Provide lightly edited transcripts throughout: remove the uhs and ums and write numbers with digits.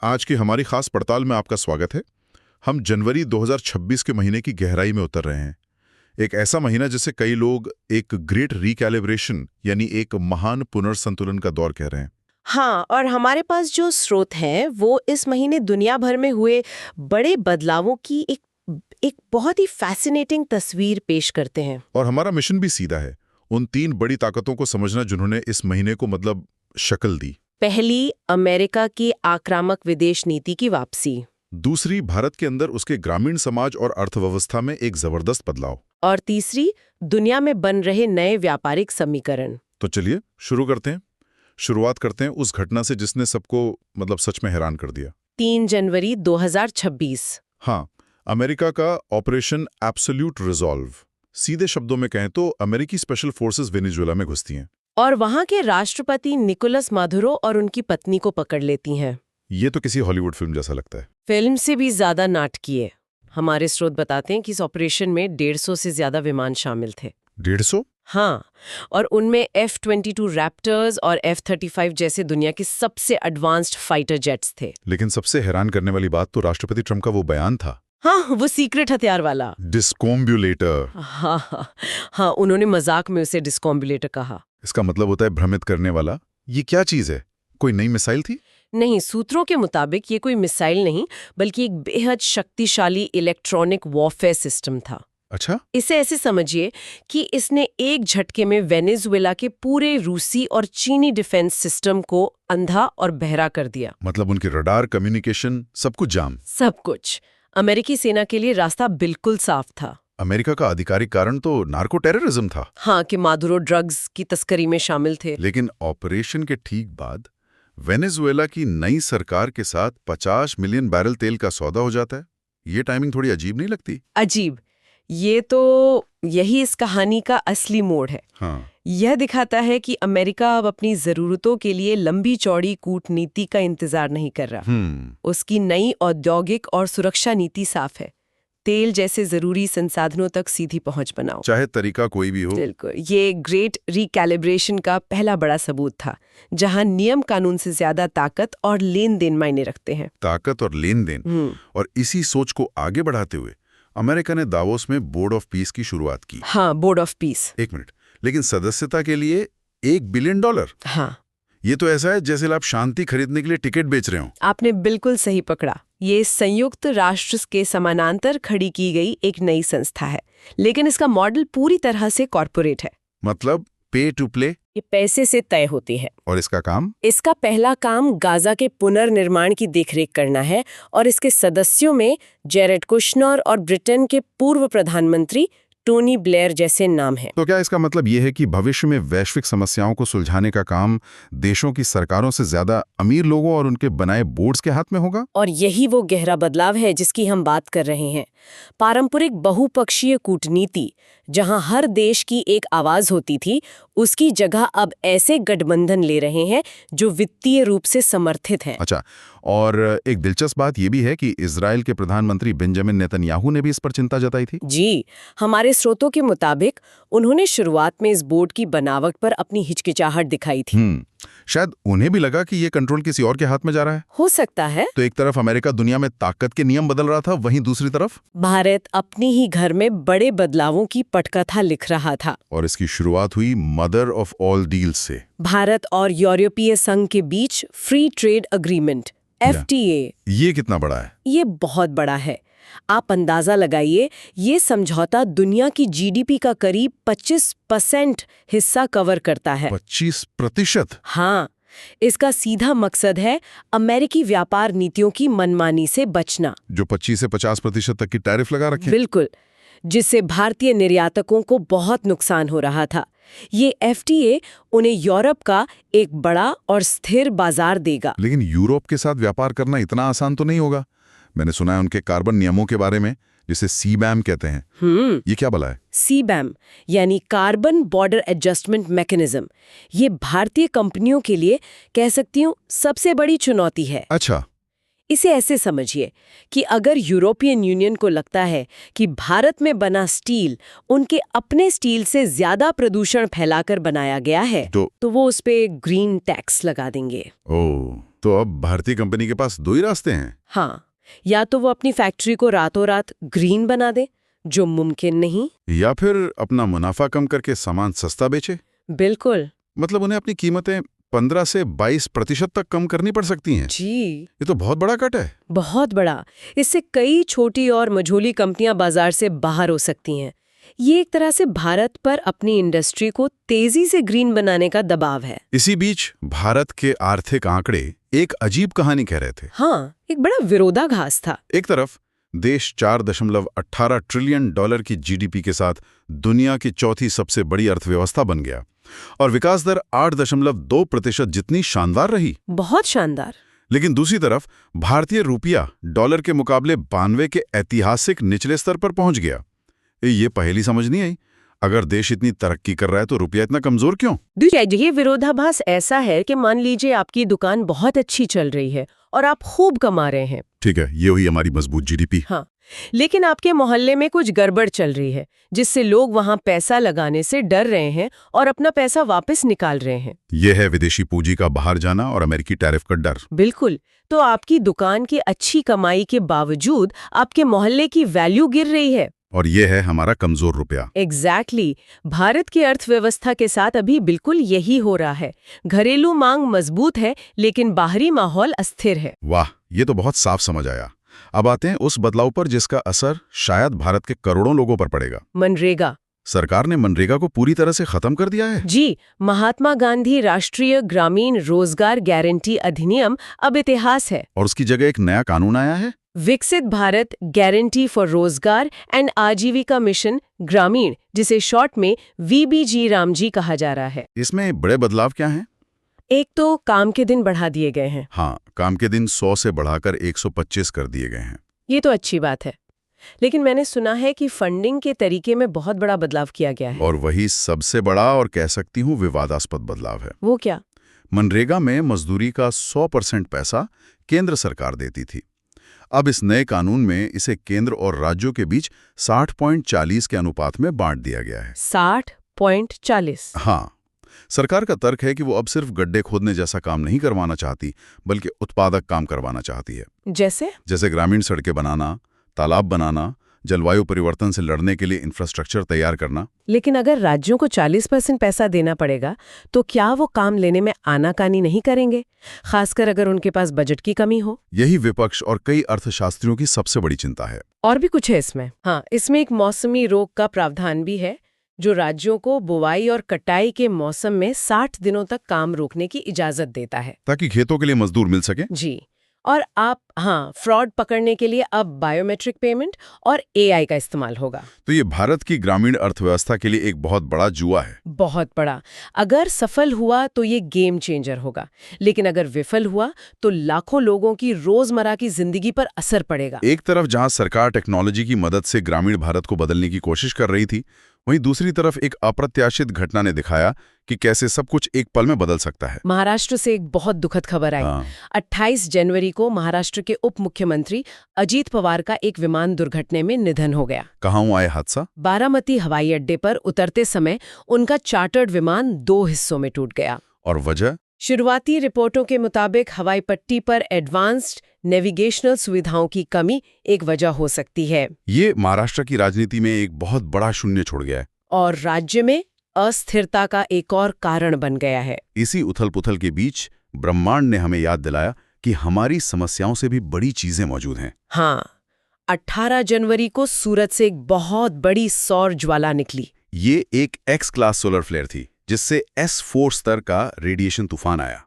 आज की हमारी खास पड़ताल में आपका स्वागत है। हम जनवरी 2026 के महीने की गहराई में उतर रहे हैं। एक ऐसा महीना जिसे कई लोग एक ग्रेट रिकैलिब्रेशन यानी एक महान पुनर्संतुलन का दौर कह रहे हैं। हाँ, और हमारे पास जो स्रोत हैं वो इस महीने दुनिया भर में हुए बड़े बदलावों की एक बहुत ही फैसिनेटिंग तस्वीर पेश करते हैं। और हमारा मिशन भी सीधा है, उन 3 बड़ी ताकतों को समझना जिन्होंने इस महीने को शक्ल दी। पहली, अमेरिका की आक्रामक विदेश नीति की वापसी। दूसरी, भारत के अंदर उसके ग्रामीण समाज और अर्थव्यवस्था में एक जबरदस्त बदलाव। और तीसरी, दुनिया में बन रहे नए व्यापारिक समीकरण। तो चलिए शुरू करते हैं। शुरुआत करते हैं उस घटना से जिसने सबको सच में हैरान कर दिया। 3 जनवरी 2026। हाँ, अमेरिका का ऑपरेशन एब्सोल्यूट रिजॉल्व। सीधे शब्दों में कहें तो अमेरिकी स्पेशल फोर्सेस वेनेजुएला में घुसती हैं और वहां के राष्ट्रपति निकोलस मादुरो और उनकी पत्नी को पकड़ लेती हैं। ये तो किसी हॉलीवुड फिल्म जैसा लगता है। फिल्म से भी ज्यादा नाटकीय। हमारे स्रोत बताते हैं कि इस ऑपरेशन में 150 से ज्यादा विमान शामिल थे। 150? हाँ, और उनमें F-22 रैप्टर्स और F-35 जैसे दुनिया के सबसे एडवांस्ड फाइटर जेट्स थे। लेकिन सबसे हैरान करने वाली बात तो राष्ट्रपति ट्रंप का वो बयान था। हाँ, वो सीक्रेट हथियार वाला डिस्कॉम्बुलेटर। हाँ, उन्होंने मजाक में उसे डिस्कॉम्बुलेटर कहा। इसका मतलब होता है भ्रमित करने वाला। ये क्या चीज है? कोई नई मिसाइल थी? नहीं, सूत्रों के मुताबिक ये कोई मिसाइल नहीं बल्कि एक बेहद शक्तिशाली इलेक्ट्रॉनिक वॉरफेयर सिस्टम था। अच्छा, इसे ऐसे समझिए कि इसने एक झटके में वेनेजुएला के पूरे रूसी और चीनी डिफेंस सिस्टम को अंधा और बहरा कर दिया। मतलब उनके रडार, कम्युनिकेशन, सब कुछ जाम। सब कुछ। अमेरिकी सेना के लिए रास्ता बिल्कुल साफ था। अमेरिका का आधिकारिक कारण तो नार्को टेररिज्म था। हाँ, कि मादुरो ड्रग्स की तस्करी में शामिल थे। लेकिन ऑपरेशन के ठीक बाद वेनेजुएला की नई सरकार के साथ 50 मिलियन बैरल तेल का सौदा हो जाता है। ये टाइमिंग थोड़ी अजीब नहीं लगती? अजीब। यही इस कहानी का असली मोड़ है। हाँ। यह दिखाता है कि अमेरिका अब अपनी जरूरतों के लिए लंबी चौड़ी कूटनीति का इंतजार नहीं कर रहा। उसकी नई औद्योगिक और सुरक्षा नीति साफ है। तेल जैसे जरूरी संसाधनों तक सीधी पहुंच बनाओ, चाहे तरीका कोई भी हो। बिल्कुल। ये ग्रेट रिकैलिब्रेशन का पहला बड़ा सबूत था, जहां नियम कानून से ज्यादा ताकत और लेन देन मायने रखते हैं। ताकत और लेन देन। और इसी सोच को आगे बढ़ाते हुए अमेरिका ने दावोस में बोर्ड ऑफ पीस की शुरुआत की। हाँ, बोर्ड ऑफ पीस। 1 मिनट, लेकिन सदस्यता के लिए $1 बिलियन। हाँ, ये तो ऐसा है जैसे आप शांति खरीदने के लिए टिकट बेच रहे हो। आपने बिल्कुल सही पकड़ा। ये संयुक्त राष्ट्र के समानांतर खड़ी की गई एक नई संस्था है, लेकिन इसका मॉडल पूरी तरह से कॉर्पोरेट है। मतलब पे टू प्ले। ये पैसे से तय होती है। और इसका काम? इसका पहला काम गाजा के पुनर्निर्माण की देखरेख करना है, और इसके सदस्यों में जेरेड कुशनर और ब्रिटेन के पूर्व प्रधानमंत्री टोनी ब्लेयर जैसे नाम हैं। तो क्या इसका मतलब ये है कि भविष्य में वैश्विक समस्याओं को सुलझाने का काम देशों की सरकारों से ज्यादा अमीर लोगों और उनके बनाए बोर्ड्स के हाथ में होगा? और यही वो गहरा बदलाव है जिसकी हम बात कर रहे हैं। पारंपरिक बहुपक्षीय कूटनीति, जहां हर देश की एक आवाज होती थी, उसकी जगह अब ऐसे गठबंधन ले रहे हैं जो वित्तीय रूप से समर्थित हैं। अच्छा, और एक दिलचस्प बात यह भी है कि इजराइल के प्रधानमंत्री बेंजामिन नेतन्याहू ने भी इस पर चिंता जताई थी। जी, हमारे स्रोतों के मुताबिक उन्होंने शुरुआत में इस बोर्ड की बनावट पर अपनी हिचकिचाहट दिखाई थी। शायद उन्हें भी लगा कि ये कंट्रोल किसी और के हाथ में जा रहा है। हो सकता है। तो एक तरफ अमेरिका दुनिया में ताकत के नियम बदल रहा था, वहीं दूसरी तरफ भारत अपनी ही घर में बड़े बदलावों की पटकथा लिख रहा था। और इसकी शुरुआत हुई मदर ऑफ ऑल डील्स से। भारत और यूरोपीय संघ के बीच फ्री ट्रेड एग्रीमेंट FTA। ये कितना बड़ा है? ये बहुत बड़ा है। आप अंदाजा लगाइए, ये समझौता दुनिया की GDP का करीब 25% हिस्सा कवर करता है। 25%? हाँ, इसका सीधा मकसद है अमेरिकी व्यापार नीतियों की मनमानी से बचना, जो 25 से 50% तक की टैरिफ लगा रखे। बिल्कुल, जिससे भारतीय निर्यातकों को बहुत नुकसान हो रहा था। ये FTA उन्हें यूरोप का एक बड़ा और स्थिर बाजार देगा। लेकिन यूरोप के साथ व्यापार करना इतना आसान तो नहीं होगा। मैंने सुना है उनके कार्बन नियमों के बारे में, जिसे CBAM कहते हैं। ये क्या भला है? CBAM यानी कार्बन बॉर्डर एडजस्टमेंट मैकेनिज्म। ये भारतीय कंपनियों के लिए, कह सकती हूँ, सबसे बड़ी चुनौती है। अच्छा। इसे ऐसे समझिए कि अगर यूरोपियन यूनियन को लगता है कि भारत में बना स्टील उनके अपने स्टील से ज्यादा प्रदूषण फैलाकर बनाया गया है, तो वो उस पे ग्रीन टैक्स लगा देंगे। ओह। तो अब भारतीय कंपनी के पास दो ही रास्ते हैं। हाँ, या तो वो अपनी फैक्ट्री को रातों रात ग्रीन बना दे, जो मुमकिन नहीं। या फिर अपना मुनाफा कम करके सामान सस्ता बेचे। बिल्कुल मतलब उन्हें अपनी कीमतें 15 से 22% तक कम करनी पड़ सकती हैं। जी, ये तो बहुत बड़ा कट है। बहुत बड़ा। इससे कई छोटी और मझोली कंपनियां बाजार से बाहर हो सकती हैं। ये एक तरह से भारत पर अपनी इंडस्ट्री को तेजी से ग्रीन बनाने का दबाव है। इसी बीच भारत के आर्थिक आंकड़े एक अजीब कहानी कह रहे थे। हाँ, एक बड़ा विरोधाभास था। एक तरफ देश 4.18 ट्रिलियन डॉलर की जीडीपी के साथ दुनिया की चौथी सबसे बड़ी अर्थव्यवस्था बन गया और विकास दर 8.2% जितनी शानदार रही। बहुत शानदार। लेकिन दूसरी तरफ भारतीय रुपया डॉलर के मुकाबले 92 के ऐतिहासिक निचले स्तर पर पहुंच गया। ये पहेली समझ नहीं आई। अगर देश इतनी तरक्की कर रहा है तो रुपया इतना कमजोर क्यों? ये विरोधाभास ऐसा है कि मान लीजिए आपकी दुकान बहुत अच्छी चल रही है और आप खूब कमा रहे हैं। ठीक है, ये हुई हमारी मजबूत जीडीपी। हाँ, लेकिन आपके मोहल्ले में कुछ गड़बड़ चल रही है, जिससे लोग वहां पैसा लगाने से डर रहे हैं और अपना पैसा वापस निकाल रहे हैं। यह है विदेशी पूंजी का बाहर जाना और अमेरिकी टैरिफ का डर। बिल्कुल। तो आपकी दुकान की अच्छी कमाई के बावजूद आपके मोहल्ले की वैल्यू गिर रही है। और ये है हमारा कमजोर रुपया। एग्जैक्टली। भारत की अर्थव्यवस्था के साथ अभी बिल्कुल यही हो रहा है। घरेलू मांग मजबूत है, लेकिन बाहरी माहौल अस्थिर है। वाह, ये तो बहुत साफ समझ आया। अब आते हैं उस बदलाव पर जिसका असर शायद भारत के करोड़ों लोगों पर पड़ेगा। मनरेगा। सरकार ने मनरेगा को पूरी तरह से खत्म कर दिया है। जी, महात्मा गांधी राष्ट्रीय ग्रामीण रोजगार गारंटी अधिनियम अब इतिहास है। और उसकी जगह एक नया कानून आया है, विकसित भारत गारंटी फॉर रोजगार एंड आजीविका मिशन ग्रामीण, जिसे शॉर्ट में VBG रामजी कहा जा रहा है। इसमें बड़े बदलाव क्या हैं? एक तो काम के दिन बढ़ा दिए गए हैं। हाँ, काम के दिन 100 से बढ़ाकर 125 कर दिए गए हैं। ये तो अच्छी बात है, लेकिन मैंने सुना है कि फंडिंग के तरीके में बहुत बड़ा बदलाव किया गया है। और वही सबसे बड़ा और कह सकती हूँ विवादास्पद बदलाव है। वो क्या? मनरेगा में मजदूरी का 100% पैसा केंद्र सरकार देती थी। अब इस नए कानून में इसे केंद्र और राज्यों के बीच 60.40 के अनुपात में बांट दिया गया है। 60.40? हाँ, सरकार का तर्क है कि वो अब सिर्फ गड्ढे खोदने जैसा काम नहीं करवाना चाहती, बल्कि उत्पादक काम करवाना चाहती है। जैसे ग्रामीण सड़कें बनाना, तालाब बनाना, जलवायु परिवर्तन से लड़ने के लिए इंफ्रास्ट्रक्चर तैयार करना। लेकिन अगर राज्यों को 40% पैसा देना पड़ेगा, तो क्या वो काम लेने में आनाकानी नहीं करेंगे, खासकर अगर उनके पास बजट की कमी हो? यही विपक्ष और कई अर्थशास्त्रियों की सबसे बड़ी चिंता है। और भी कुछ है इसमें? हाँ, इसमें एक मौसमी रोग का प्रावधान भी है, जो राज्यों को बुवाई और कटाई के मौसम में 60 दिनों तक काम रोकने की इजाजत देता है, ताकि खेतों के लिए मजदूर मिल सके। जी। और फ्रॉड पकड़ने के लिए अब बायोमेट्रिक पेमेंट और AI का इस्तेमाल होगा। तो ये भारत की ग्रामीण अर्थव्यवस्था के लिए एक बहुत बड़ा जुआ है। बहुत बड़ा। अगर सफल हुआ तो ये गेम चेंजर होगा, लेकिन अगर विफल हुआ तो लाखों लोगों की रोजमर्रा की जिंदगी पर असर पड़ेगा। एक तरफ जहां सरकार टेक्नोलॉजी की मदद से ग्रामीण भारत को बदलने की कोशिश कर रही थी, वहीं दूसरी तरफ एक अप्रत्याशित घटना ने दिखाया कि कैसे सब कुछ एक पल में बदल सकता है। महाराष्ट्र से एक बहुत दुखद खबर आई। 28 जनवरी को महाराष्ट्र के उप मुख्यमंत्री अजीत पवार का एक विमान दुर्घटना में निधन हो गया। कहाँ हुआ है हादसा? बारामती हवाई अड्डे पर उतरते समय उनका चार्टर्ड विमान 2 हिस्सों में टूट गया। और वजह? शुरुआती रिपोर्टों के मुताबिक हवाई पट्टी पर एडवांस्ड नेविगेशनल सुविधाओं की कमी एक वजह हो सकती है। ये महाराष्ट्र की राजनीति में एक बहुत बड़ा शून्य छोड़ गया है और राज्य में अस्थिरता का एक और कारण बन गया है। इसी उथल-पुथल के बीच ब्रह्मांड ने हमें याद दिलाया कि हमारी समस्याओं से भी बड़ी चीजें मौजूद हैं। हाँ, 18 जनवरी को सूरत से एक बहुत बड़ी सौर ज्वाला निकली। ये एक X क्लास सोलर फ्लेयर थी, जिससे S4 स्तर का रेडिएशन तूफान आया।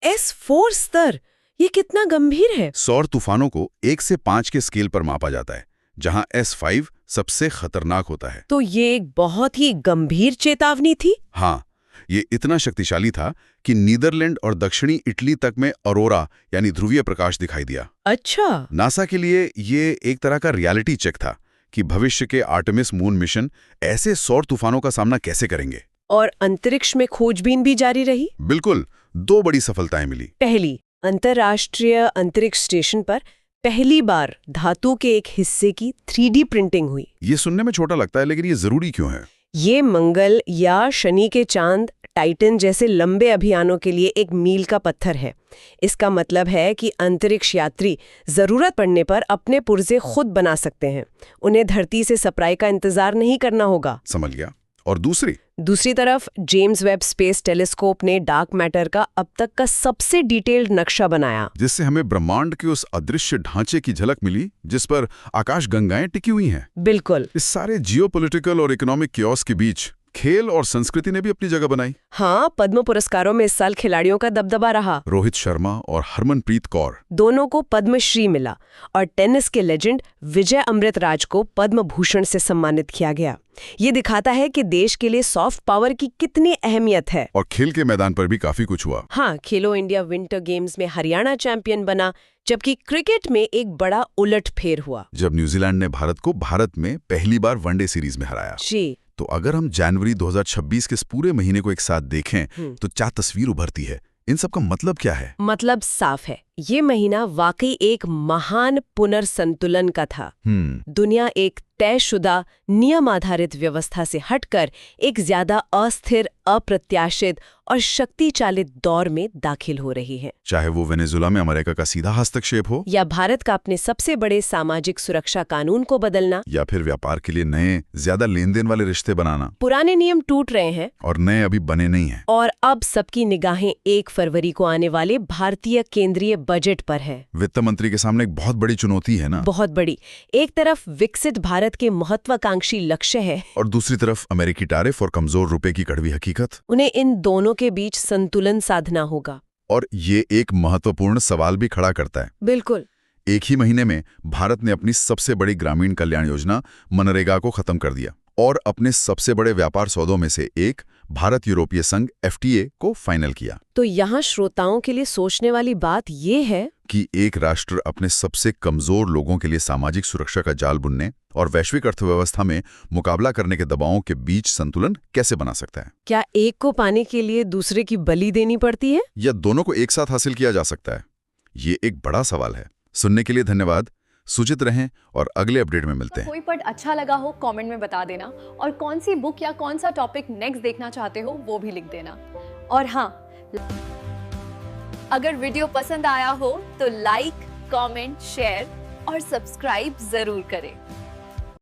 S4 स्तर? ये कितना गंभीर है? सौर तूफानों को 1 से 5 के स्केल पर मापा जाता है, जहां S5 सबसे खतरनाक होता है। तो ये एक बहुत ही गंभीर चेतावनी थी। हाँ, ये इतना शक्तिशाली था कि नीदरलैंड और दक्षिणी इटली तक में ऑरोरा यानी ध्रुवीय प्रकाश दिखाई दिया। अच्छा। नासा के लिए ये एक तरह का रियलिटी चेक था कि भविष्य के आर्टेमिस मून मिशन ऐसे सौर तूफानों का सामना कैसे करेंगे। और अंतरिक्ष में खोजबीन भी जारी रही। बिल्कुल, 2 बड़ी सफलताएं मिली। पहली, अंतर्राष्ट्रीय अंतरिक्ष स्टेशन पर पहली बार धातु के एक हिस्से की 3D प्रिंटिंग हुई। ये सुनने में छोटा लगता है, लेकिन ये जरूरी क्यों है? ये मंगल या शनि के चांद टाइटन जैसे लंबे अभियानों के लिए एक मील का पत्थर है। इसका मतलब है कि अंतरिक्ष यात्री जरूरत पड़ने पर अपने पुर्जे खुद बना सकते हैं। उन्हें धरती से सप्लाई का इंतजार नहीं करना होगा। समझ गया। और दूसरी तरफ जेम्स वेब स्पेस टेलीस्कोप ने डार्क मैटर का अब तक का सबसे डिटेल्ड नक्शा बनाया, जिससे हमें ब्रह्मांड के उस अदृश्य ढांचे की झलक मिली जिस पर आकाश गंगाएं टिकी हुई हैं। बिल्कुल। इस सारे जियोपॉलिटिकल और इकोनॉमिक कियोस के बीच खेल और संस्कृति ने भी अपनी जगह बनाई। हाँ, पद्म पुरस्कारों में इस साल खिलाड़ियों का दबदबा रहा। रोहित शर्मा और हरमनप्रीत कौर दोनों को पद्मश्री मिला और टेनिस के लेजेंड विजय अमृतराज को पद्म भूषण से सम्मानित किया गया। ये दिखाता है कि देश के लिए सॉफ्ट पावर की कितनी अहमियत है। और खेल के मैदान पर भी काफी कुछ हुआ। हाँ, खेलो इंडिया विंटर गेम्स में हरियाणा चैंपियन बना, जबकि क्रिकेट में एक बड़ा उलटफेर हुआ जब न्यूजीलैंड ने भारत में पहली बार वनडे सीरीज में हराया। जी। तो अगर हम जनवरी 2026 के इस पूरे महीने को एक साथ देखें तो क्या तस्वीर उभरती है? इन सब का मतलब क्या है? मतलब साफ है, ये महीना वाकई एक महान पुनर्संतुलन का था। दुनिया एक तयशुदा नियम आधारित व्यवस्था से हटकर एक ज्यादा अस्थिर, अप्रत्याशित और शक्ति चालित दौर में दाखिल हो रही है। चाहे वो वेनेजुला में अमेरिका का सीधा हस्तक्षेप हो, या भारत का अपने सबसे बड़े सामाजिक सुरक्षा कानून को बदलना, या फिर व्यापार के लिए नए ज्यादा लेन देन वाले रिश्ते बनाना। पुराने नियम टूट रहे हैं और नए अभी बने नहीं हैं। और अब सबकी निगाहें 1 फरवरी को आने वाले भारतीय केंद्रीय बजट पर है। वित्त मंत्री के सामने एक बहुत बड़ी चुनौती है ना? बहुत बड़ी। एक तरफ विकसित भारत के महत्वाकांक्षी लक्ष्य है और दूसरी तरफ अमेरिकी टैरिफ और कमजोर रुपए की कड़वी हकीकत। उन्हें इन दोनों के बीच संतुलन साधना होगा। और ये एक महत्वपूर्ण सवाल भी खड़ा करता है। बिल्कुल। एक ही महीने में भारत ने अपनी सबसे बड़ी ग्रामीण कल्याण योजना मनरेगा को खत्म कर दिया और अपने सबसे बड़े व्यापार सौदों में से एक भारत यूरोपीय संघ FTA को फाइनल किया। तो यहाँ श्रोताओं के लिए सोचने वाली बात ये है कि एक राष्ट्र अपने सबसे कमजोर लोगों के लिए सामाजिक सुरक्षा का जाल बुनने और वैश्विक अर्थव्यवस्था में मुकाबला करने के दबावों के बीच संतुलन कैसे बना सकता है? क्या एक को पाने के लिए दूसरे की बलि देनी पड़ती है, या दोनों को एक साथ हासिल किया जा सकता है? ये एक बड़ा सवाल है। सुनने के लिए धन्यवाद। सूचित रहें और अगले अपडेट में मिलते हैं। कोई पार्ट अच्छा लगा हो कमेंट में बता देना, और कौन सी बुक या कौन सा टॉपिक नेक्स्ट देखना चाहते हो वो भी लिख देना। और हाँ, अगर वीडियो पसंद आया हो तो लाइक, कमेंट, शेयर और सब्सक्राइब जरूर करें।